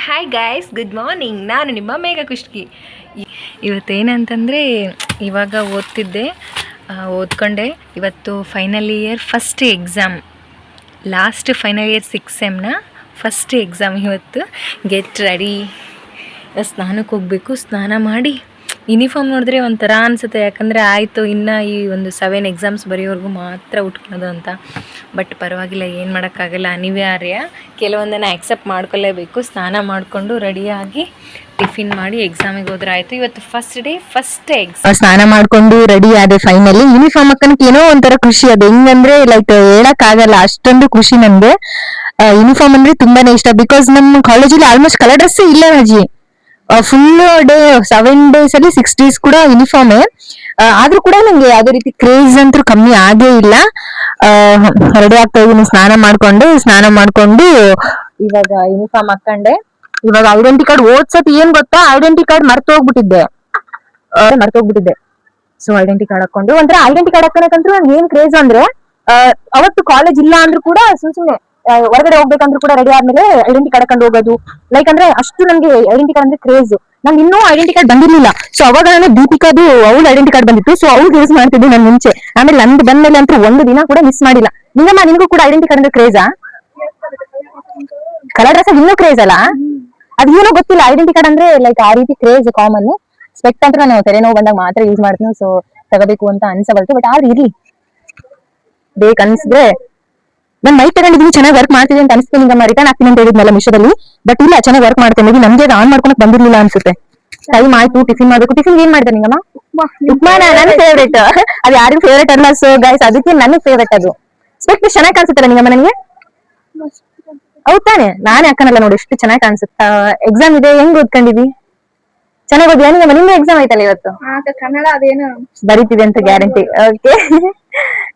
Hi guys, good morning. ನಾನು ನಿಮ್ಮ ಮೇಘ ಕುಷ್ಕಿ. ಇವತ್ತೇನಂತಂದರೆ ಇವಾಗ ಓದ್ತಿದ್ದೆ, ಓದ್ಕೊಂಡೆ. ಇವತ್ತು final year first exam, last final year 6th ಸೆಮ್ನ ಫಸ್ಟ್ ಎಕ್ಸಾಮ್ ಇವತ್ತು. ಗೆಟ್ ರೆಡಿ, ಸ್ನಾನಕ್ಕೆ ಹೋಗಬೇಕು. ಸ್ನಾನ ಮಾಡಿ ಯೂನಿಫಾರ್ಮ್ ನೋಡಿದ್ರೆ ಒಂಥರ ಅನಿಸುತ್ತೆ, ಯಾಕಂದರೆ ಆಯಿತು ಇನ್ನು ಈ ಒಂದು 7 ಎಕ್ಸಾಮ್ಸ್ ಬರೆಯೋವರೆಗೂ ಮಾತ್ರ ಉಟ್ಕೊಳ್ಳೋದು ಅಂತ. ಬಟ್ ಪರವಾಗಿಲ್ಲ, ಏನು ಮಾಡೋಕ್ಕಾಗಲ್ಲ, ಅನಿವಾರ್ಯ. ಕೆಲವೊಂದನ್ನು ಆ್ಯಕ್ಸೆಪ್ಟ್ ಮಾಡ್ಕೊಳ್ಳೇಬೇಕು. ಸ್ನಾನ ಮಾಡಿಕೊಂಡು ರೆಡಿಯಾಗಿ ಟಿಫಿನ್ ಮಾಡಿ ಎಕ್ಸಾಮಿಗೆ ಹೋದ್ರೆ ಆಯಿತು. ಇವತ್ತು ಫಸ್ಟ್ ಡೇ, ಫಸ್ಟ್ ಎಕ್ಸಾಮ್. ಸ್ನಾನ ಮಾಡ್ಕೊಂಡು ರೆಡಿ ಆದೆ. ಫೈನಲಿ ಯೂನಿಫಾರ್ಮ್ ಹಾಕನಕ್ಕೆ ಏನೋ ಒಂಥರ ಖುಷಿ. ಅದು ಹೆಂಗಂದ್ರೆ ಲೈಕ್ ಹೇಳಕ್ ಅಷ್ಟೊಂದು ಖುಷಿ ನನ್ಗೆ. ಯೂನಿಫಾರ್ಮ್ ಅಂದ್ರೆ ತುಂಬಾನೇ ಇಷ್ಟ. ಬಿಕಾಸ್ ನಮ್ಮ ಕಾಲೇಜಲ್ಲಿ ಆಲ್ಮೋಸ್ಟ್ ಕಲರ್ ಡ್ರೆಸ್ ಇಲ್ಲ ಅಜ್ಜಿ. ಫುಲ್ ಡೇ 7 days ಅಲ್ಲಿ 6 days ಕೂಡ ಯೂನಿಫಾರ್ಮೇ. ಆದ್ರೂ ಕೂಡ ನಂಗೆ ಯಾವ್ದೇ ರೀತಿ ಕ್ರೇಜ್ ಅಂತೂ ಕಮ್ಮಿ ಆಗೇ ಇಲ್ಲ. ರೆಡಿ ಆಗ್ತಾ ಇದೀನಿ. ಸ್ನಾನ ಮಾಡ್ಕೊಂಡು ಇವಾಗ ಯೂನಿಫಾರ್ಮ್ ಹಾಕೊಂಡೆ. ಇವಾಗ ಐಡೆಂಟಿ ಕಾರ್ಡ್ ಓದ್ಸತ್ ಏನ್ ಗೊತ್ತಾ, ಐಡೆಂಟಿ ಕಾರ್ಡ್ ಮರ್ತೋಗ್ಬಿಟ್ಟಿದ್ದೆ. ಸೊ ಐಡೆಂಟಿ ಕಾರ್ಡ್ ಹಾಕೊಂಡು ಒಂಥರ ಐಡೆಂಟಿ ಕಾರ್ಡ್ ಹಾಕೋಣಕ್ಕಂತೂ ನನ್ಗೆ ಏನ್ ಕ್ರೇಜ್ ಅಂದ್ರೆ, ಅವತ್ತು ಕಾಲೇಜ್ ಇಲ್ಲ ಅಂದ್ರೂ ಕೂಡ ಸುಮ್ನೆ ಹೊರಗಡೆ ಹೋಗ್ಬೇಕಂದ್ರೂ ಕೂಡ ರೆಡಿ ಆದ್ಮೇಲೆ ಐಡೆಂಟಿ ಕಾರ್ಡ್ ಹಾಕೊಂಡು ಹೋಗೋದು. ಲೈಕ್ ಅಂದ್ರೆ ಅಷ್ಟು ನನ್ಗೆ ಐಡೆಂಟಿ ಕಾರ್ಡ್ ಅಂದ್ರೆ ಕ್ರೇಜ್. ನಂಗೆ ಇನ್ನೂ ಐಡೆಂಟಿ ಕಾರ್ಡ್ ಬಂದಿರ್ಲಿಲ್ಲ. ಸೊ ಅವಾಗ ನಾನು ದೀಪಿಕಾದು ಅವಳು ಐಡೆಂಟಿ ಕಾರ್ಡ್ ಬಂದಿತ್ತು. ಸೊ ಅವ್ಳು ಯೂಸ್ ಮಾಡ್ತಿದ್ದೆ ನಾನು ಮುಂಚೆ. ಆಮೇಲೆ ನಂದು ಬಂದ್ಮೇಲೆ ಅಂತೂ ಒಂದು ದಿನ ಕೂಡ ಮಿಸ್ ಮಾಡಿಲ್ಲ. ನಿಮಗೂ ಕೂಡ ಐಡೆಂಟಿ ಕಾರ್ಡ್ ಅಂದ್ರೆ ಕ್ರೇಜಾ? ಕಲರ್ ಡ್ರೆಸ್ ಇನ್ನೂ ಕ್ರೇಜ್ ಅಲ್ಲ? ಅದೇನೋ ಗೊತ್ತಿಲ್ಲ, ಐಡೆಂಟಿ ಕಾರ್ಡ್ ಅಂದ್ರೆ ಲೈಕ್ ಆ ರೀತಿ ಕ್ರೇಜ್ ಕಾಮನ್. ಸ್ಪೆಕ್ಟ್ ಅಂತ ನಾನು ತಲೆನೋವು ಬಂದಾಗ ಮಾತ್ರ ಯೂಸ್ ಮಾಡ್ತೀನಿ. ಸೊ ತಗೋಬೇಕು ಅಂತ ಅನ್ಸಬಲ್ತು. ಬಟ್ ಆದ್ರೆ ಇರ್ಲಿ, ಬೇಕನ್ಸಿದ್ರೆ ನಾನು ಮೈಕ್ ತಗೊಂಡಿದ್ದೀನಿ, ಚೆನ್ನಾಗಿ ವರ್ಕ್ ಮಾಡ್ತಿದೆ ಅಂತ ಅನಿಸ್ತೀನಿ. ನಮ್ಮ ರಿಟರ್ನ್ ಆಗ್ತೀನಿ ಅಂತ ಹೇಳಿದ್ನಲ್ಲ ಮಿಶೋದಲ್ಲಿ. ಬಟ್ ಇಲ್ಲ, ಚೆನ್ನಾಗಿ ವರ್ಕ್ ಮಾಡ್ತೇನೆ. ನಮ್ಗೆ ಆನ್ ಮಾಡ್ಕೊಳಕ್ ಬಂದಿರ್ಲಿಲ್ಲ ಅನ್ಸುತ್ತೆ. ಟೈಮ್ ಆಯ್ತು, ಟಿಫಿನ್ ಮಾಡ್ಬೇಕು. ಟಿಫಿನ್ ಏನ್ ಮಾಡ್ತಾರೆ ನಿಂಗಮ್ಮ? ಉಪ್ಮಾ ನನ್ನ ಫೇವ್ರೇಟ್. ಅದು ಯಾರಿಗೂ ಫೇವ್ರೇಟ್ ಅಲ್ಲ. ಸೊ ಗೈಸ್, ಅದಕ್ಕೆ ನನ್ನ ಫೇವ್ರೇಟ್ ಅದು. ಸ್ಪೆಕ್ಟ್ ಚೆನ್ನಾಗಿ ಕಾಣಿಸುತ್ತಲ್ಲ ನಿಂಗಮ್ಮ ನನಗೆ? ಹೌದ್ ತಾನೆ? ನಾನೇ ಹಾಕನಲ್ಲ ನೋಡಿ, ಎಷ್ಟು ಚೆನ್ನಾಗಿ ಕಾಣಿಸುತ್ತಾ. ಎಕ್ಸಾಮ್ ಇದೆ, ಹೆಂಗ್ ಓದ್ಕೊಂಡಿದ್ವಿ? ಚೆನ್ನಾಗಿ ಓದ್ಯಾ ನಿಂಗಮ್ಮ? ನಿಮ್ಗೆ ಎಕ್ಸಾಮ್ ಆಯ್ತಲ್ಲ ಇವತ್ತು? ಕನ್ನಡ ಅದೇನು ಬರಿತೀವಿ ಅಂತ ಗ್ಯಾರಂಟಿ? ಓಕೆ.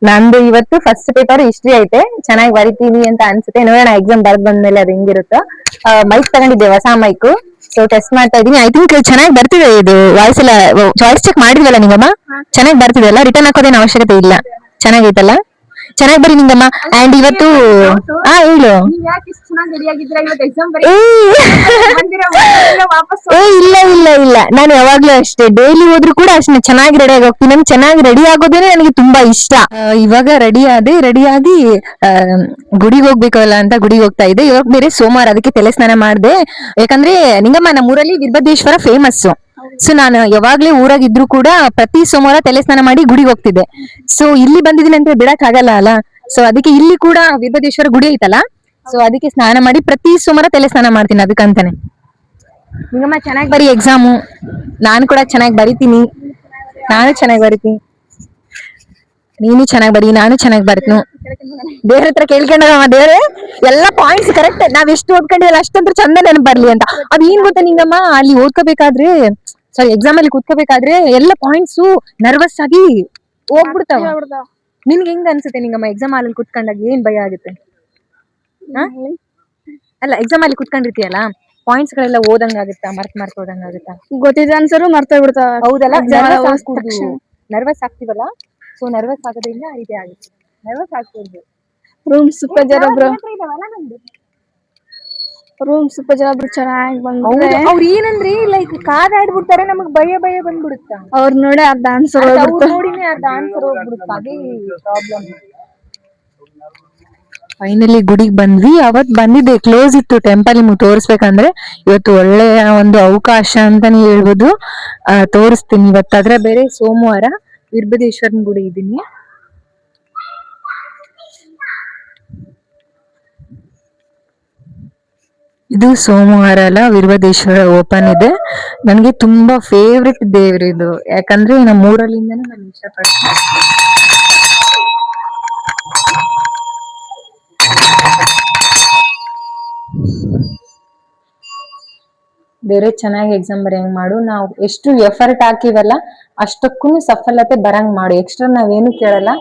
ನಂದು ಇವತ್ತು ಫಸ್ಟ್ ಪೇಪರ್ ಹಿಸ್ಟ್ರಿ ಐತೆ. ಚೆನ್ನಾಗಿ ಬರಿತೀವಿ ಅಂತ ಅನ್ಸುತ್ತೆ. ನೋಡೋಣ ಎಕ್ಸಾಮ್ ಬರ್ದ್ ಬಂದ್ಮೇಲೆ ಅದು ಹೆಂಗಿರುತ್ತೋ. ಮೈಕ್ ತಗೊಂಡಿದ್ದೆ, ಹೊಸ ಮೈಕ್. ಸೊ ಟೆಸ್ಟ್ ಮಾಡ್ತಾ ಇದೀನಿ. ಐ ಥಿಂಕ್ ಚೆನ್ನಾಗಿ ಬರ್ತಿದೆ. ಇದು ವಾಯ್ಸ್ ಎಲ್ಲ ವಾಯ್ಸ್ ಚೆಕ್ ಮಾಡಿದ್ವಲ್ಲ ನಿಂಗಮ್ಮ? ಚೆನ್ನಾಗಿ ಬರ್ತಿದೆ ಅಲ್ಲ? ರಿಟರ್ನ್ ಹಾಕೋದೇನು ಅವಶ್ಯಕತೆ ಇಲ್ಲ. ಚೆನ್ನಾಗೈತಲ್ಲ? ಚೆನ್ನಾಗಿ ಬರಿ ನಿಂಗಮ್ಮ. ಅಂಡ್ ಇವತ್ತು ಹೇಳು. ಇಲ್ಲ, ನಾನು ಯಾವಾಗ್ಲೂ ಅಷ್ಟೇ, ಡೈಲಿ ಹೋದ್ರು ಕೂಡ ಅಷ್ಟೇ ಚೆನ್ನಾಗಿ ರೆಡಿ ಆಗಿ ಹೋಗ್ತೀನಿ. ನನ್ಗೆ ಚೆನ್ನಾಗಿ ರೆಡಿ ಆಗೋದೇನೆ ನನಗೆ ತುಂಬಾ ಇಷ್ಟ. ಇವಾಗ ರೆಡಿಯಾಗಿ ಗುಡಿಗೆ ಹೋಗ್ಬೇಕಲ್ಲ ಅಂತ ಗುಡಿಗೆ ಹೋಗ್ತಾ ಇದ್ದೆ. ಇವಾಗ ಬೇರೆ ಸೋಮವಾರ, ಅದಕ್ಕೆ ತಲೆ ಸ್ನಾನ ಮಾಡಿದೆ. ಯಾಕಂದ್ರೆ ನಿಂಗಮ್ಮ, ನಮ್ಮೂರಲ್ಲಿ ವೀರಭದ್ರೇಶ್ವರ ಫೇಮಸ್. ಸೊ ನಾನು ಯಾವಾಗ್ಲೇ ಊರಾಗಿದ್ರು ಕೂಡ ಪ್ರತಿ ಸೋಮವಾರ ತಲೆ ಸ್ನಾನ ಮಾಡಿ ಗುಡಿಗೆ ಹೋಗ್ತಿದ್ದೆ. ಸೊ ಇಲ್ಲಿ ಬಂದಿದ್ದೀನಿ ಅಂತ ಬಿಡಕ್ ಆಗಲ್ಲ ಅಲ್ಲ. ಸೊ ಅದಕ್ಕೆ ಇಲ್ಲಿ ಕೂಡ ವೀರಭದ್ರೇಶ್ವರ ಗುಡಿ ಐತಲ್ಲ. ಸೊ ಅದಕ್ಕೆ ಸ್ನಾನ ಮಾಡಿ ಪ್ರತಿ ಸೋಮವಾರ ತಲೆ ಸ್ನಾನ ಮಾಡ್ತೀನಿ, ಅದಕ್ಕಂತಾನೆ. ನಿಂಗಮ್ಮ ಚೆನ್ನಾಗಿ ಬರಿ ಎಕ್ಸಾಮು. ನಾನು ಕೂಡ ಚೆನ್ನಾಗಿ ಬರಿತೀನಿ. ನೀನು ಚೆನ್ನಾಗಿ ಬರಿ, ನಾನು ಚೆನ್ನಾಗಿ ಬರ್ತೀನಿ. ದೇವ್ರ ಹತ್ರ ಕೇಳ್ಕೊಂಡಮ್ಮ, ದೇವ್ರೆ ಎಲ್ಲ ಪಾಯಿಂಟ್ಸ್ ಕರೆಕ್ಟ್ ನಾವ್ ಎಷ್ಟು ಓದ್ಕೊಂಡಿವಲ್ಲ ಅಷ್ಟಂತ್ರ ಚಂದ ನೆನಪು ಬರ್ಲಿ ಅಂತ. ಅದ್ ಏನ್ ಗೊತ್ತಾ ನಿಂಗಮ್ಮ, ಅಲ್ಲಿ ಓದ್ಕೋಬೇಕಾದ್ರೆ, ಸಾರಿ ಎಕ್ಸಾಮ್ ಅಲ್ಲಿ ಕೂತ್ಕೋಬೇಕಾದ್ರೆ ಎಲ್ಲ ಪಾಯಿಂಟ್ಸ್ ನರ್ವಸ್ ಆಗಿ ಹೋಗ್ಬಿಡ್ತಾವ. ನಿನ್ಗೆ ಹೆಂಗ್ ಅನ್ಸುತ್ತೆ ನಿಂಗಮ್ಮ ಎಕ್ಸಾಮ್ ಅಲ್ಲಿ ಕೂತ್ಕೊಂಡಾಗ? ಏನ್ ಭಯ ಆಗುತ್ತೆ? ಅಲ್ಲ, ಎಕ್ಸಾಮ್ ಅಲ್ಲಿ ಕೂತ್ಕೊಂಡಿರ್ತೀಯಲ್ಲ, ಪಾಯಿಂಟ್ಸ್ ಗಳೆಲ್ಲ ಓದಂಗಾಗುತ್ತಾ? ಮರ್ತ್ ಓದಂಗಾಗುತ್ತಾ? ಗೊತ್ತಿದೆ ಅನ್ಸರು ಮರ್ತೇ ಬಿಡ್ತಾವ. ಹೌದಲ್ಲ? ನರ್ವಸ್ ಆಗ್ತೀವಲ್ಲ. ಸೊ ನರ್ವಸ್ ಆಗೋದ್ರಿಂದ ಇದೆ ಆಗುತ್ತೆ. ನರ್ವಸ್ ಆಗ್ತಿರ್ಬೋದು. ರೂಮ್ ಸೂಪರ್ ಚೆನ್ನಾಗಿ ಬಂದ್ರೆ ಅವ್ರ ಏನಂದ್ರೆ ಲೈಕ್ ಕಾದ್ ಆಡ್ಬಿಡ್ತಾರೆ, ನಮಗ್ ಭಯ ಬಂದ್ಬಿಡುತ್ತಾ. ಅವ್ರ ನೋಡಿ ಅರ್ಧ ಆನ್ಸರ್ ನೋಡಿನೇ ಅರ್ಧ ಆನ್ಸರ್ ಹೋಗ್ಬಿಡುತ್ತೆ. ಅದೇ ಪ್ರಾಬ್ಲಮ್. ಫೈನಲಿ ಗುಡಿಗೆ ಬಂದ್ವಿ. ಅವತ್ ಬಂದಿದ್ದೆ, ಕ್ಲೋಸ್ ಇತ್ತು ಟೆಂಪಲ್. ನಿಮ್ಗೆ ತೋರಿಸ್ಬೇಕಂದ್ರೆ ಇವತ್ತು ಒಳ್ಳೆಯ ಒಂದು ಅವಕಾಶ ಅಂತಾನೆ ಹೇಳ್ಬೋದು. ತೋರಿಸ್ತೀನಿ ಇವತ್ತು. ಅದ್ರ ಬೇರೆ ಸೋಮವಾರ ವೀರಭದ್ರೇಶ್ವರನ ಗುಡಿ ಇದೀನಿ. ಇದು ಸೋಮವಾರ ಅಲ್ಲ, ವೀರಭದ್ರೇಶ್ವರ ಓಪನ್ ಇದೆ. ನನಗೆ ತುಂಬಾ ಫೇವ್ರೆಟ್ ದೇವ್ರು ಇದು. ಯಾಕಂದ್ರೆ ನಮ್ಮ ಊರಲ್ಲಿಂದನೂ ನಾನು ಇಷ್ಟಪಡ್ತೀನಿ. ಬೇರೆ ಚೆನ್ನಾಗಿ ಎಕ್ಸಾಮ್ ಬರೆಯಂಗ್ ಮಾಡು. ನಾವು ಎಷ್ಟು ಎಫರ್ಟ್ ಹಾಕಿವಲ್ಲ ಅಷ್ಟಕ್ಕೂ ಸಫಲತೆ ಬರಂಗ್ ಮಾಡು. ಎಕ್ಸ್ಟ್ರಾ ನಾವೇನು ಕೇಳಲ್ಲ.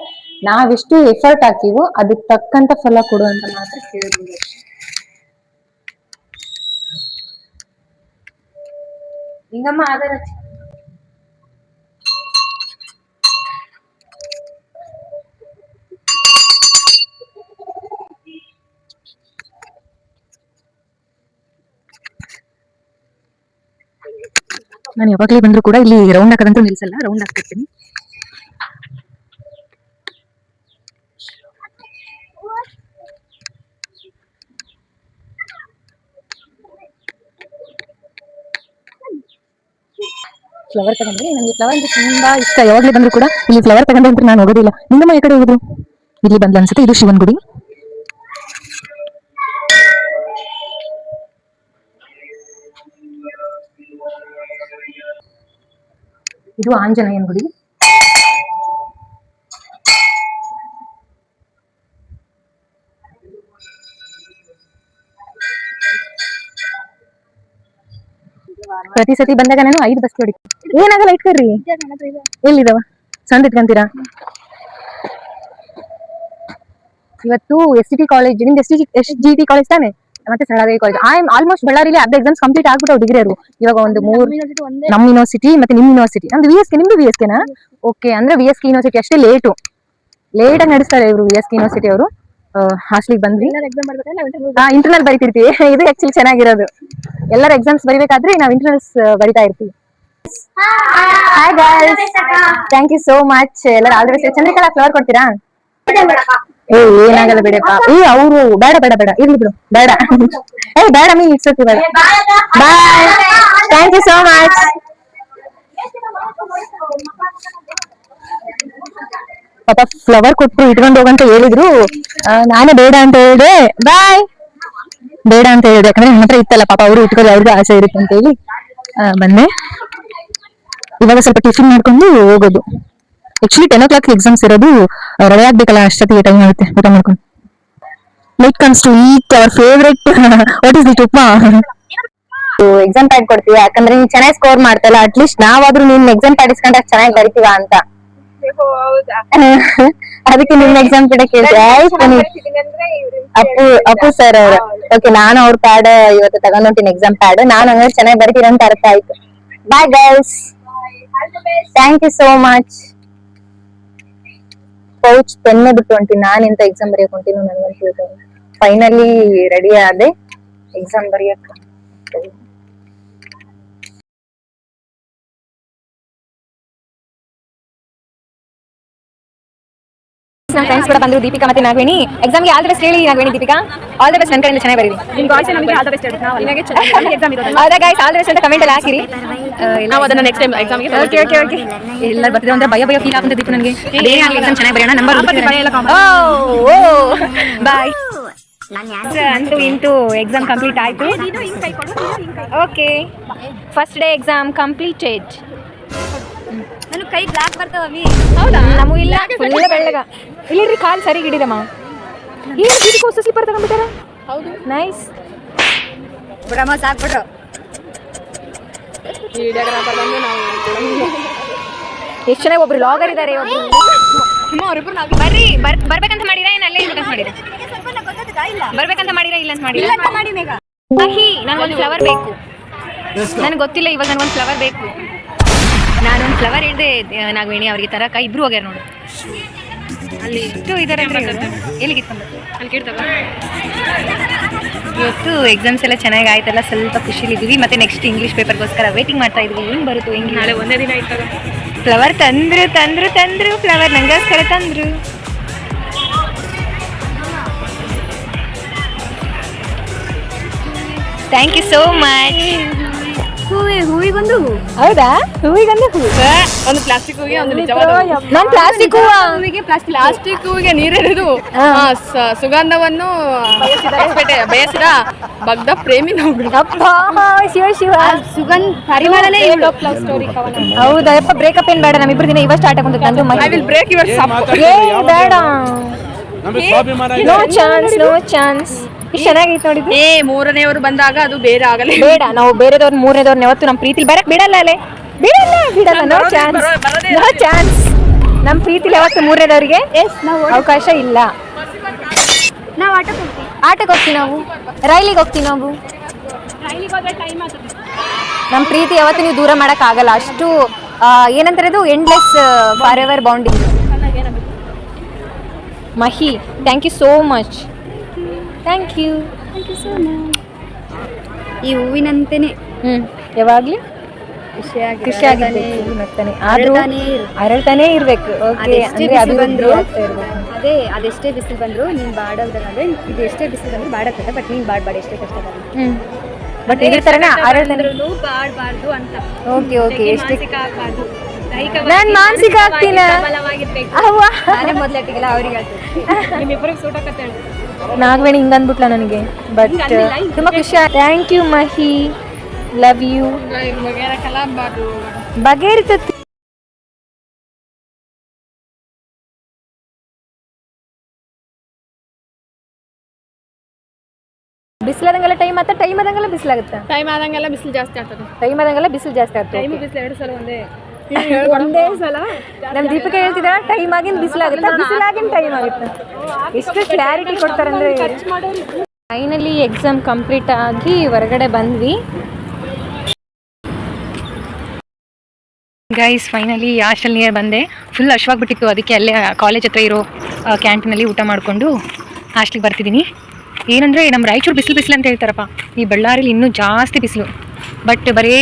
ನಾವೆಷ್ಟು ಎಫರ್ಟ್ ಹಾಕಿವೋ ಅದಕ್ಕೆ ತಕ್ಕಂತ ಫಲ ಕೊಡು ಅಂತ ಮಾತ್ರ ಕೇಳ್ಬೋದು. ಹಿಂಗಮ್ಮ ಆಧಾರ ನಾನು ಯಾವಾಗಲೇ ಬಂದ್ರು ಕೂಡ ಇಲ್ಲಿ ರೌಂಡ್ ಹಾಕದಂತೂ ನಿಲ್ಸಲ್ಲ, ರೌಂಡ್ ಹಾಕ್ತಿರ್ತೀನಿ. ಫ್ಲವರ್ ತಗೊಂಡ್ರೆ ನನಗೆ ಫ್ಲವರ್ ಅಂದ್ರೆ ತುಂಬಾ ಇಷ್ಟ. ಯಾವಾಗಲೇ ಬಂದ್ರು ಕೂಡ ಇಲ್ಲಿ ಫ್ಲವರ್ ತಗೊಂಡ್ರೆ ಅಂತ ನಾನು ಹೋಗೋದಿಲ್ಲ. ನಿಮ್ಮಮ್ಮ ಈ ಕಡೆ ಹೋಗುದು? ಇಲ್ಲಿ ಬಂದ್ಲ ಅನ್ಸುತ್ತೆ. ಇದು ಶಿವನ್ ಗುಡಿ. ಇದು ಆಂಜನೇಯನ ಗುಡಿ. ಪ್ರತಿ ಸತಿ ಬಂದಾಗ ನಾನು 5 ಬಸ್ ಹೊಡಿತೀನಿ. ಏನಾಗಲ್ಲ, ಇಟ್ಕೊಳ್ರಿ. ಎಲ್ಲಿದಾವ? ಚಂದ ಇಟ್ಕೊಂತೀರಾ? ಇವತ್ತು STT ಕಾಲೇಜ್, ನಿಮ್ದು SGT ಕಾಲೇಜ್ ತಾನೆ? ಮತ್ತೆ ಸರಳಾದೇವಿ ಕಾಲೇಜ್. ಆಲ್ಮೋಸ್ಟ್ ಬಳ್ಳಾರಿಲಿ ಅರ್ಧ ಎಕ್ಸಾಮ್ಸ್ ಕಂಪ್ಲೀಟ್ ಆಗ್ಬಿಟ್ಟು ಡಿಗ್ರಿಯರು. ಇವಾಗ ಒಂದು 3 ನಮ್ಮ ಯೂನಿವರ್ಸಿಟಿ ಮತ್ತೆ ನಿಮ್ ಯೂನಿವರ್ಸಿಟಿ. ನಮ್ದು VSK, ನಿಮ್ದು VSKನಾ? ಓಕೆ, ಅಂದ್ರೆ VSK ಯೂನಿವರ್ಸಿಟಿ ಅಷ್ಟೇ ಲೇಟ್ ಆಗಿ ನಡೆಸ್ತಾರೆ ಇವರು VSK ಯೂನಿವರ್ಸಿಟಿ ಅವರು. ಹಾಸ್ಟ್ಲಿಗೆ ಬಂದ್ವಿ. ಇಂಟರ್ನಲ್ ಬರಿತಿರ್ತೀವಿ. ಇದು ಆಕ್ಚುಲಿ ಚೆನ್ನಾಗಿರೋದು. ಎಲ್ಲರ ಎಕ್ಸಾಮ್ಸ್ ಬರಿಬೇಕಾದ್ರೆ ನಾವು ಇಂಟರ್ನಲ್ಸ್ ಬರಿತಾ ಇರ್ತೀವಿ. Hi guys, thank you so much. ಎಲ್ಲರೂ all the best. Chandrika flower ಕೊಡ್ತೀರಾ? ಏನಾಗಲ್ಲ ಬಿಡಪ್ಪ. ಅವರು ಬೇಡ ಇರ್ಲಿ ಬಿಡು, ಬೇಡ. ಬೇಡ ಮೀ ಇಟ್ಸ್ ಬೇಡ. ಬಾಯ್, ಥ್ಯಾಂಕ್ ಯು ಸೋ ಮಚ್. ಪಾಪ ಫ್ಲವರ್ ಕೊಟ್ಟು ಇಟ್ಕೊಂಡು ಹೋಗಂತ ಹೇಳಿದ್ರು. ನಾನೇ ಬೇಡ ಅಂತ ಹೇಳಿದೆ. ಬಾಯ್, ಬೇಡ ಅಂತ ಹೇಳಿದೆ. ಯಾಕಂದ್ರೆ ನನ್ನ ಹತ್ರ ಇತ್ತಲ್ಲ, ಪಾಪ ಅವರು ಇಟ್ಕೊಳ್ಳಿ, ಅವ್ರಿಗೆ ಆಸೆ ಇರುತ್ತೆ ಅಂತ ಹೇಳಿ ಬಂದೆ. ಇವಾಗ ಸ್ವಲ್ಪ ಟಿಫಿನ್ ಮಾಡ್ಕೊಂಡು ಹೋಗೋದು. ಆಕ್ಚುಲಿ 10 o'clock ಎಕ್ಸಾಮ್ಸ್ ಇರೋದು. ರೆಡಿ ಆಗ್ಬೇಕಲ್ಲ, ಅಷ್ಟೊತ್ತಿಗೆ ಟೈಮ್ ಆಗುತ್ತೆ ಊಟ ಮಾಡ್ಕೊಂಡು. Like comes to eat our favourite. What is this upma? Exam pad ಕೊಡ್ತೀವಿ, ಯಾಕಂದ್ರೆ ನೀನ್ ಚೆನ್ನಾಗಿ ಸ್ಕೋರ್ ಮಾಡ್ತಲ್ಲ. ಅಟ್ಲೀಸ್ಟ್ ನಾವಾದ್ರೂ ನಿನ್ ಎಕ್ಸಾಮ್ ಪ್ಯಾಡ್ ಇಸ್ಕೊಂಡ್ರೆ ಚೆನ್ನಾಗಿ ಬರಿತೀವ ಅಂತ. ಅದಕ್ಕೆ ನಿಮ್ ಎಕ್ಸಾಮ್ ಪ್ಯಾಡ್ ಕೇಳ್ತೀವಿ. ಅಪ್ಪು ಸರ್ ಅವರು. ಓಕೆ, ನಾನು ಅವ್ರ ಪ್ಯಾಡ್ ಇವತ್ತು ತಗೊಂಡ್ಬಿಟ್ಟಿನಿ, ಎಕ್ಸಾಮ್ ಪ್ಯಾಡ್. ನಾನು ಹಂಗಾರೆ ಚೆನ್ನಾಗಿ ಬರಿತೀರ ಅಂತ ಅರ್ಥ ಆಯ್ತು. Bye girls, thank you so much. Pouch ಪೆನ್ನೆ ಬಿಟ್ಟು ಹೊಂಟಿ. ನಾನು ಇಂತ ಎಕ್ಸಾಮ್ ಬರೆಯಕ್ ಹೊಂಟಿನ ನನ್ಗಂತೂ. ಫೈನಲಿ ರೆಡಿ ಆದೆ ಎಕ್ಸಾಮ್ ಬರೆಯಕ್. ನನ್ನ ಫ್ರೆಂಡ್ಸ್ ಕೂಡ ಬಂದ್ರು, ದೀಪಿಕಾ ಮತ್ತೆ ನಾಗವೇಣಿ. ಎಕ್ಸಾಮ್ಗೆ ಆಲ್ ದಿ ಬೆಸ್ಟ್ ಹೇಳಿ Nagaveni. Deepika all the best, ನನ್ನ ಕಡೆಯಿಂದ ಚೆನ್ನಾಗಿ ಬರೀರಿ. ಹೌದಾ ಗೈಸ್, ಆಲ್ ದಿ ಬೆಸ್ಟ್ ಅಂತ ಕಮೆಂಟ್ ಅಲ್ಲಿ ಹಾಕಿರಿ. ನಾವು ಅದನ್ನ ನೆಕ್ಸ್ಟ್ ಟೈಮ್ ಎಕ್ಸಾಮ್ಗೆ. ಓಕೆ ಎಲ್ಲರೂ ಬರ್ತಿದ್ರು ಅಂದ್ರೆ ಭಯ ಫೀಲ್ ಆಗುತ್ತೆ ದೀಪ ನನಗೆ. ಎಕ್ಸಾಮ್ ಚೆನ್ನಾಗಿ ಬರೆಯೋಣ. ನಂಬರ್ ಬಾಯ್. ಅಂತೂ ಇಂತೂ ಎಕ್ಸಾಮ್ ಕಂಪ್ಲೀಟ್ ಆಯ್ತು. Okay, first day exam completed. ನಾನು ಕೈ ಬ್ಲಾಕ್ ಬರ್ತಾವವಿ. ಹೌದಾ? ನಮಗೂ ಇಲ್ಲ, ಫುಲ್ ಬೆಳ್ಳಗ. ಇಲ್ಲಿಡ್ರಿ, ಕಾಲ್ ಸರಿ ಹಿಡಿದಮ್ಮ. ಏನು ಇದಕ್ಕೋಸ್ಕರ ಸ್ಲಿಪ್ಪರ್ ತಗೊಂಡ್ಬಿಟ್ಟಾರ? ಹೌದು, ನೈಸ್. ಬಿಡಮ್ಮ, ಸಾಕ್ಬಿಟ್ರು. ಎಷ್ಟು ಚೆನ್ನಾಗಿ ಒಬ್ರು ಲಾಗರ್ ಇದ್ದಾರೆ. ಬರ್ರಿ, ಬರ್ಬೇಕಂತ ಮಾಡಿರಾ? ಏನು ಅಲ್ಲೇ ಇರ್ಬೇಕಂತ ಮಾಡಿರಾ? ಬರ್ಬೇಕಂತ ಮಾಡಿರಾ? ಇಲ್ಲ ಅಂತ ಮಾಡಿರಾ? ಅಹಿ, ನನಗೊಂದು ಫ್ಲವರ್ ಬೇಕು. ನನಗೆ ಗೊತ್ತಿಲ್ಲ, ಇವಾಗ ನನಗೊಂದು ಫ್ಲವರ್ ಬೇಕು. ನಾನೊಂದು ಫ್ಲವರ್ ಹಿಡ್ದೆ ನಾಗವೇಣಿ ಅವ್ರಿಗೆ ತರಕ. ಇಬ್ರು ಹೋಗ್ಯಾರ ನೋಡು. ಅಲ್ಲಿ ಎಷ್ಟು ಇದಾರೆ ಅಂದ್ರೆ ಇವತ್ತು ಎಕ್ಸಾಮ್ಸ್ ಎಲ್ಲ ಚೆನ್ನಾಗಿ ಆಯ್ತಲ್ಲ, ಸ್ವಲ್ಪ ಖುಷಿಲಿದ್ದೀವಿ. ಮತ್ತೆ ನೆಕ್ಸ್ಟ್ ಇಂಗ್ಲೀಷ್ ಪೇಪರ್ಗೋಸ್ಕರ ವೇಟಿಂಗ್ ಮಾಡ್ತಾ ಇದ್ವಿ. ಏನು ಬರುತ್ತೋ ಇಂಗ್ಲೀಷ್. ನಾಳೆ ಒಂದೇ ದಿನ ಆಯ್ತಲ್ಲ. ಫ್ಲವರ್ ತಂದ್ರು ಫ್ಲವರ್ ನಂಗೋಸ್ಕರ ತಂದ್ರು. Thank you so much. ಹೂವಿಗೊಂದು ಹೂ. ಹೌದಾ? ಹೂವಿಗೊಂದು ಹೂ. ಒಂದು ಪ್ಲಾಸ್ಟಿಕ್ ಹೂವಿಗೆ ಒಂದು ನಿಜವಾದ ನಾನು ಪ್ಲಾಸ್ಟಿಕ್ ಹೂವಿಗೆ ಪ್ಲಾಸ್ಟಿಕ್ ಹೂವಿಗೆ ನೀರೆರೆದು ಸುಗಂಧವನ್ನು ಬಯಸಿದ ಬಗ್ಧ ಪ್ರೇಮಿ ನಾವು. ಶಿವ ಸುಗಂಧ ಪರಿಮಳನೇ ಹೌದಾ? ಯಪ್ಪ, ಬ್ರೇಕಪ್ ಏನ್ ಬೇಡ. ನಮ್ಮಿಬ್ರು ದಿನ ಇವಾಗ ಸ್ಟಾರ್ಟ್ ಆಗುತ್ತೆ. ಐ ವಿಲ್ ಬ್ರೇಕ್ ಯುವರ್ ಸಪ್. ಬೇಡ, ನೋ ಚಾನ್ಸ್. ಇಷ್ಟು ಚೆನ್ನಾಗೈತೆ ನೋಡಿ. ಮೂರನೆಯವರು ಬಂದಾಗ ಅದು ಬೇರೆ ಆಗಲ್ಲ. ಬೇಡ, ನಾವು ಬೇರೆದವ್ರು ಮೂರನೇದವ್ರನ್ನ ಯಾವತ್ತು ನಮ್ಮ ಪ್ರೀತಿಲಿ ಬರಕ್ ಬಿಡಲ್ಲ. ಅಲ್ಲೇ ಬಿಡಲ್ಲ. No chance. ನಮ್ಮ ಪ್ರೀತಿಲಿ ಯಾವತ್ತು ಮೂರನೇದವ್ರಿಗೆ ಅವಕಾಶ ಇಲ್ಲ. ನಾವು ಆಟಕ್ಕೆ ಹೋಗ್ತೀವಿ, ನಾವು ರೈಲಿಗೆ ಹೋಗ್ತೀವಿ. ನಾವು ನಮ್ಮ ಪ್ರೀತಿ ಯಾವತ್ತು ನೀವು ದೂರ ಮಾಡಕ್ ಆಗಲ್ಲ. ಅಷ್ಟು ಏನಂತಾರೆ ಅದು, endless forever bonding. Mahi, thank you so much. Thank you so much. ಈ ಹೂವಿನಂತೆನೆ ಯಾವಾಗಲಿ ಖುಷಿಯಾಗಿರ್ಬೇಕು ನಗ್ತಾನೆ ಆದ್ರೂ ಅರಳ್ತಾನೆ ಇರ್ಬೇಕು. ಓಕೆ, ಅಂದ್ರೆ ಅದು ಬಂದ್ರು ಆಗ್ತಾ ಇರ್ಬೇಕು. ಅದೇ ಅದೆಷ್ಟೇ ಬಿಸಿಲು ಬಂದ್ರು ನೀನ್ ಬಾಡೋದಂದ್ರೆ ಇದು ಎಷ್ಟೇ ಬಿಸಿಲು ಬಂದ್ರು ಬಾಡತ್ತೆ, ಬಟ್ ನೀನ್ ಬಾಡ್ಬೇಡ ಎಷ್ಟೇ ಕಷ್ಟ ಬಂದ್ರು. ಬಟ್ ಇದ್ರ ತರನೇ ಅರಳ್ತಾನೆ. ಬಾಡ್ಬಾರ್ದು ಅಂತ. ಓಕೆ ಓಕೆ, ಎಷ್ಟು ಆಗ್ಬಾರ್ದು, ನಾನ್ ಮಾನಸಿಕ ಆಗ್ತೀನ. ನಾನೇ ಮೊದ್ಲೆಟ್ಟಿಗೆಲ್ಲ ಅವ್ರಿಗೆ ನಿಮ್ಮಿಬ್ಬರಿಗೆ ಸೂಟ್ ಆಗತ್ತೆ. ನಾಗವೇಣಿ ಹಿಂಗ ಅಂದ್ಬಿಟ್ಲ ನನಗೆ. ಬಟ್ ತುಂಬಾ ಖುಷಿ. Thank you Mahi, love you. ಬಗೆಹರಿತತಿ. ಬಿಸಿಲಾದಂಗೆಲ್ಲ ಟೈಮ್ ಆತ, ಟೈಮ್ ಆದಂಗೆಲ್ಲ ಬಿಸಿಲಾಗುತ್ತೆ. ಟೈಮ್ ಆದಂಗೆಲ್ಲ ಬಿಸಿಲು ಜಾಸ್ತಿ ಆಗ್ತದೆ. ಟೈಮ್ ಆದಂಗೆಲ್ಲ ಬಿಸಿಲು ಜಾಸ್ತಿ ಆಗ್ತದೆ. ಬಿಸಿಲು 2 ಸಲ ಒಂದೇ ಸಲ ನಮ್ ದೀಪಿಕಾ ಹೇಳ್ತಿದ ಟೈಮ್ ಆಗಿನ ಬಿಸಿಲಾಗುತ್ತೆ, ಬಿಸಿಲಾಗಿನ ಟೈಮ್ ಆಗುತ್ತೆ. ಎಷ್ಟು ಕ್ಲಾರಿಟಿ ಕೊಡ್ತಾರಂದ್ರೆ. ಫೈನಲಿ ಎಕ್ಸಾಮ್ ಕಂಪ್ಲೀಟ್ ಆಗಿ ಹೊರಗಡೆ ಬಂದ್ವಿ ಗೈಸ್. ಫೈನಲಿ ಹಾಸ್ಟೆಲ್ ನಿಯರ್ ಬಂದೆ. ಫುಲ್ ಹಶ್ವಾಗ್ಬಿಟ್ಟಿತ್ತು, ಅದಕ್ಕೆ ಅಲ್ಲೇ ಕಾಲೇಜ್ ಹತ್ರ ಇರೋ ಕ್ಯಾಂಟೀನಲ್ಲಿ ಊಟ ಮಾಡಿಕೊಂಡು ಹಾಸ್ಟೆಲ್ಗೆ ಬರ್ತಿದ್ದೀನಿ. ಏನಂದರೆ ನಮ್ಮ ರಾಯಚೂರು ಬಿಸಿಲು ಅಂತ ಹೇಳ್ತಾರಪ್ಪ, ಈ ಬಳ್ಳಾರಿಲಿ ಇನ್ನೂ ಜಾಸ್ತಿ ಬಿಸಿಲು. ಬಟ್ ಬರೀ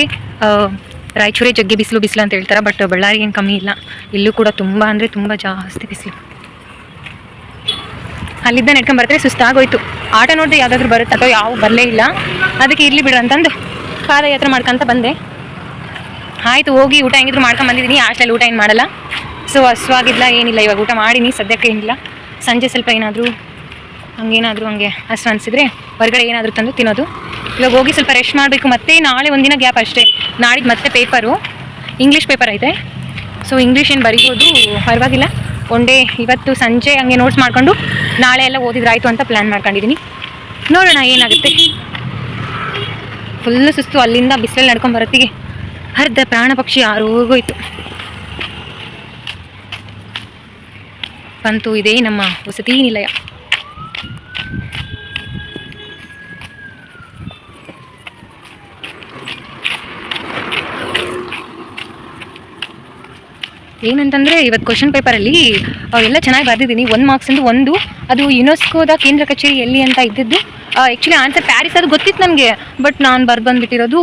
ರಾಯಚೂರೇ ಜಗ್ಗೆ ಬಿಸಿಲು ಅಂತ ಹೇಳ್ತಾರೆ. ಬಟ್ ಬಳ್ಳಾರಿ ಏನು ಕಮ್ಮಿ ಇಲ್ಲ, ಇಲ್ಲೂ ಕೂಡ ತುಂಬ ಅಂದರೆ ತುಂಬ ಜಾಸ್ತಿ ಬಿಸಿಲು. ಅಲ್ಲಿದ್ದ ನಡ್ಕೊಂಡು ಬರ್ತಾರೆ, ಸುಸ್ತಾಗೋಯ್ತು. ಆಟ ನೋಡಿದ್ರೆ ಯಾವುದಾದ್ರೂ ಬರುತ್ತೆ ಅಥವಾ ಯಾವ ಬರಲೇ ಇಲ್ಲ. ಅದಕ್ಕೆ ಇರಲಿ ಬಿಡು ಅಂತಂದು ಪಾದಯಾತ್ರೆ ಮಾಡ್ಕೊಂತ ಬಂದೆ. ಆಯಿತು, ಹೋಗಿ ಊಟ ಹೆಂಗಿದ್ರು ಮಾಡ್ಕೊಂಡು ಬಂದಿದ್ದೀನಿ. ಹಾಸ್ಟೆಲ್ ಊಟ ಏನು ಮಾಡಲ್ಲ, ಸೊ ಹಸುವಾಗಿಲ್ಲ ಏನಿಲ್ಲ. ಇವಾಗ ಊಟ ಮಾಡೀನಿ, ಸದ್ಯಕ್ಕೆ ಏನಿಲ್ಲ. ಸಂಜೆ ಸ್ವಲ್ಪ ಏನಾದರೂ ಹಂಗೆ ಹಸು ಅನಿಸಿದ್ರೆ ಹೊರಗಡೆ ಏನಾದರೂ ತಂದು ತಿನ್ನೋದು. ಇವಾಗ ಹೋಗಿ ಸ್ವಲ್ಪ ರೆಸ್ಟ್ ಮಾಡಬೇಕು. ಮತ್ತೆ ನಾಳೆ ಒಂದಿನ ಗ್ಯಾಪ್ ಅಷ್ಟೇ. ನಾಳಿದ್ದು ಮತ್ತೆ ಪೇಪರು, ಇಂಗ್ಲೀಷ್ ಪೇಪರ್ ಐತೆ. ಸೊ ಇಂಗ್ಲೀಷ್ ಏನು ಬರೀಬೋದು, ಪರವಾಗಿಲ್ಲ. ಒನ್ ಡೇ ಇವತ್ತು ಸಂಜೆ ಹಂಗೆ ನೋಟ್ಸ್ ಮಾಡ್ಕೊಂಡು ನಾಳೆ ಎಲ್ಲ ಓದಿದ್ರಾಯ್ತು ಅಂತ ಪ್ಲ್ಯಾನ್ ಮಾಡ್ಕೊಂಡಿದ್ದೀನಿ. ನೋಡೋಣ ಏನಾಗುತ್ತೆ. ಫುಲ್ಲು ಸುಸ್ತು. ಅಲ್ಲಿಂದ ಬಿಸಿಲಲ್ಲಿ ನಡ್ಕೊಂಡು ಬರೋತ್ತಿಗೆ ಅರ್ಧ ಪ್ರಾಣ ಪಕ್ಷಿ ಆರೋಗೋಯ್ತು. ಬಂತು ಇದೇ ನಮ್ಮ ವಸತಿ ನಿಲಯ. ಏನಂತಂದರೆ ಇವತ್ತು ಕ್ವಶನ್ ಪೇಪರಲ್ಲಿ ಎಲ್ಲ ಚೆನ್ನಾಗಿ ಬರೆದಿದ್ದೀನಿ. 1 ಮಾರ್ಕ್ಸಿಂದು ಒಂದು ಅದು ಯುನೆಸ್ಕೋದ ಕೇಂದ್ರ ಕಚೇರಿ ಎಲ್ಲಿ ಅಂತ ಇದ್ದಿದ್ದು. ಆ್ಯಕ್ಚುಲಿ ಆನ್ಸರ್ ಪ್ಯಾರಿಸ್ ಅದು ಗೊತ್ತಿತ್ತು ನನಗೆ, ಬಟ್ ನಾನು ಬಂದುಬಿಟ್ಟಿರೋದು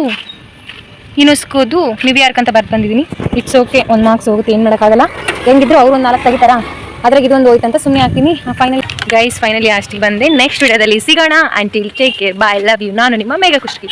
ಯುನೆಸ್ಕೋದು ನ್ಯೂಯಾರ್ಕ್ ಅಂತ ಬಂದಿದ್ದೀನಿ. ಇಟ್ಸ್ ಓಕೆ, 1 ಮಾರ್ಕ್ಸ್ ಹೋಗುತ್ತೆ, ಏನು ಮಾಡೋಕ್ಕಾಗಲ್ಲ. ಹೆಂಗಿದ್ರು ಅವ್ರು ಒಂದು 4 ತೆಗಿತಾರಾ, ಅದ್ರಾಗ ಇದೊಂದು ಹೋಯ್ತು ಅಂತ ಸುಮ್ಮನೆ ಆಗ್ತೀನಿ. ಫೈನಲಿ ಹಾಸ್ಟೆಲ್ಗೆ ಬಂದೆ. ನೆಕ್ಸ್ಟ್ ವಿಡಿಯೋದಲ್ಲಿ ಸಿಗೋಣ. Until take care, bye, love you. ನಾನು ನಿಮ್ಮ ಮೇಘ ಖುಷ್ಕಿ.